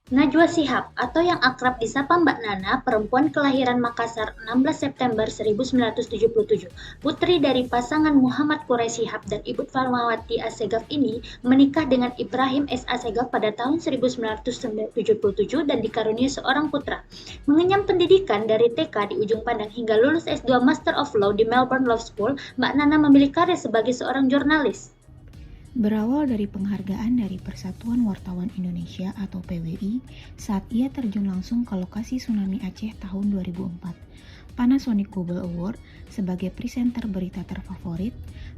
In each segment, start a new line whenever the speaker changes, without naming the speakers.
Najwa Shihab atau yang akrab disapa Mbak Nana, perempuan kelahiran Makassar 16 September 1977, putri dari pasangan Muhammad Quraish Shihab dan Ibu Fatmawati Assegaf ini menikah dengan Ibrahim S. Assegaf pada tahun 1977 dan dikaruniai seorang putra. Mengenyam pendidikan dari TK di Ujung Pandang hingga lulus S2 Master of Law di Melbourne Law School, Mbak Nana memilih karir sebagai seorang jurnalis.
Berawal dari penghargaan dari Persatuan Wartawan Indonesia atau PWI saat ia terjun langsung ke lokasi tsunami Aceh tahun 2004, Panasonic Global Award sebagai presenter berita terfavorit,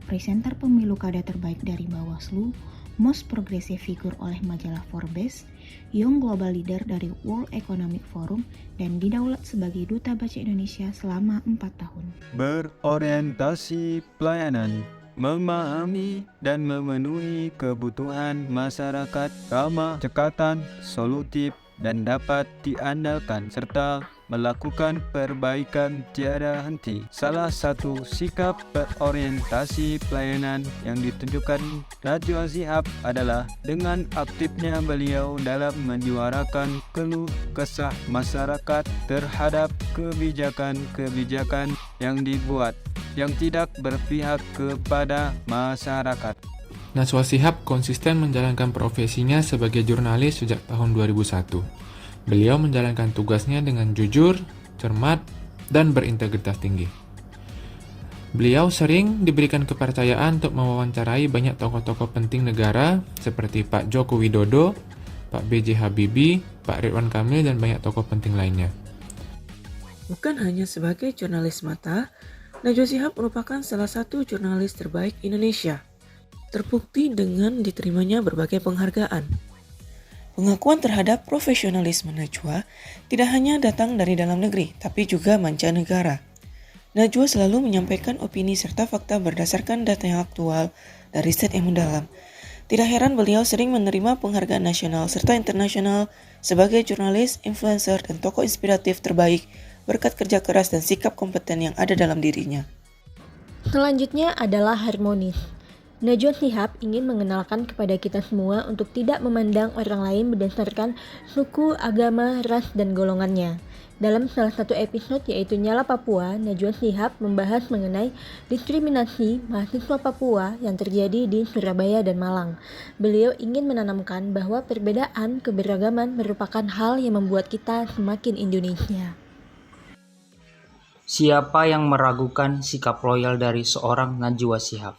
presenter pemilu kada terbaik dari Bawaslu, Most Progressive Figure oleh majalah Forbes, Young Global Leader dari World Economic Forum, dan didaulat sebagai Duta Baca Indonesia selama 4 tahun.
Berorientasi pelayanan, memahami dan memenuhi kebutuhan masyarakat, ramah, cekatan, solutif, dan dapat diandalkan, serta melakukan perbaikan tiada henti. Salah satu sikap berorientasi pelayanan yang ditunjukkan Najwa Shihab adalah dengan aktifnya beliau dalam menyuarakan keluh kesah masyarakat terhadap kebijakan-kebijakan yang dibuat yang tidak berpihak kepada masyarakat.
Najwa Shihab konsisten menjalankan profesinya sebagai jurnalis sejak tahun 2001. Beliau menjalankan tugasnya dengan jujur, cermat, dan berintegritas tinggi. Beliau sering diberikan kepercayaan untuk mewawancarai banyak tokoh-tokoh penting negara seperti Pak Joko Widodo, Pak B.J. Habibie, Pak Ridwan Kamil, dan banyak tokoh penting lainnya.
Bukan hanya sebagai jurnalis mata, Najwa Shihab merupakan salah satu jurnalis terbaik Indonesia. Terbukti dengan diterimanya berbagai penghargaan. Pengakuan terhadap profesionalisme Najwa tidak hanya datang dari dalam negeri, tapi juga mancanegara. Najwa selalu menyampaikan opini serta fakta berdasarkan data yang aktual dan riset yang mendalam. Tidak heran beliau sering menerima penghargaan nasional serta internasional sebagai jurnalis, influencer, dan tokoh inspiratif terbaik berkat kerja keras dan sikap kompeten yang ada dalam dirinya.
Selanjutnya adalah harmonis. Najwa Shihab ingin mengenalkan kepada kita semua untuk tidak memandang orang lain berdasarkan suku, agama, ras, dan golongannya. Dalam salah satu episode yaitu Nyala Papua, Najwa Shihab membahas mengenai diskriminasi mahasiswa Papua yang terjadi di Surabaya dan Malang. Beliau ingin menanamkan bahwa perbedaan keberagaman merupakan hal yang membuat kita semakin Indonesia.
Siapa yang meragukan sikap loyal dari seorang Najwa Shihab?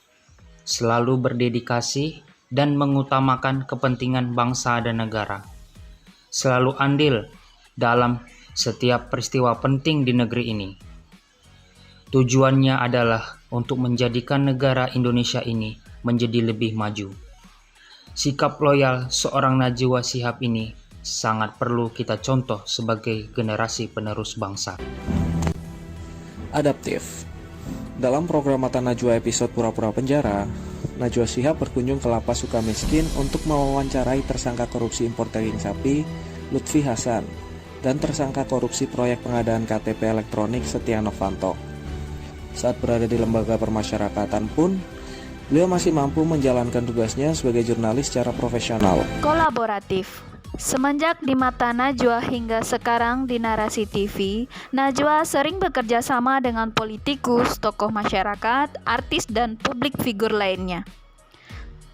Selalu berdedikasi dan mengutamakan kepentingan bangsa dan negara. Selalu andil dalam setiap peristiwa penting di negeri ini. Tujuannya adalah untuk menjadikan negara Indonesia ini menjadi lebih maju. Sikap loyal seorang Najwa Shihab ini sangat perlu kita contoh sebagai generasi penerus bangsa.
Adaptif. Dalam program Mata Najwa episode Pura-Pura Penjara, Najwa Shihab berkunjung ke Lapas Sukamiskin untuk mewawancarai tersangka korupsi impor daging sapi Lutfi Hasan dan tersangka korupsi proyek pengadaan KTP elektronik Setia Novanto. Saat berada di lembaga permasyarakatan pun, beliau masih mampu menjalankan tugasnya sebagai jurnalis secara profesional.
Kolaboratif. Semenjak di Mata Najwa hingga sekarang di Narasi TV, Najwa sering bekerja sama dengan politikus, tokoh masyarakat, artis, dan publik figur lainnya.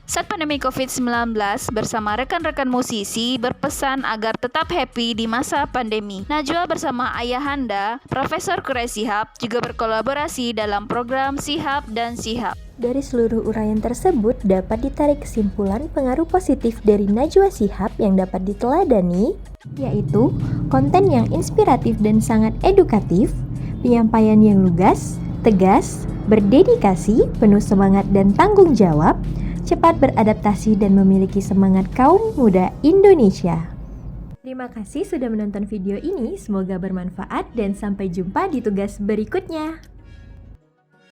Saat pandemi COVID-19, bersama rekan-rekan musisi berpesan agar tetap happy di masa pandemi. Najwa bersama ayahanda, Profesor Quraish Shihab, juga berkolaborasi dalam program Shihab dan Shihab.
Dari seluruh uraian tersebut dapat ditarik kesimpulan pengaruh positif dari Najwa Shihab yang dapat diteladani, yaitu konten yang inspiratif dan sangat edukatif, penyampaian yang lugas, tegas, berdedikasi, penuh semangat dan tanggung jawab, cepat beradaptasi dan memiliki semangat kaum muda Indonesia. Terima kasih sudah menonton video ini, semoga bermanfaat dan sampai jumpa di tugas berikutnya.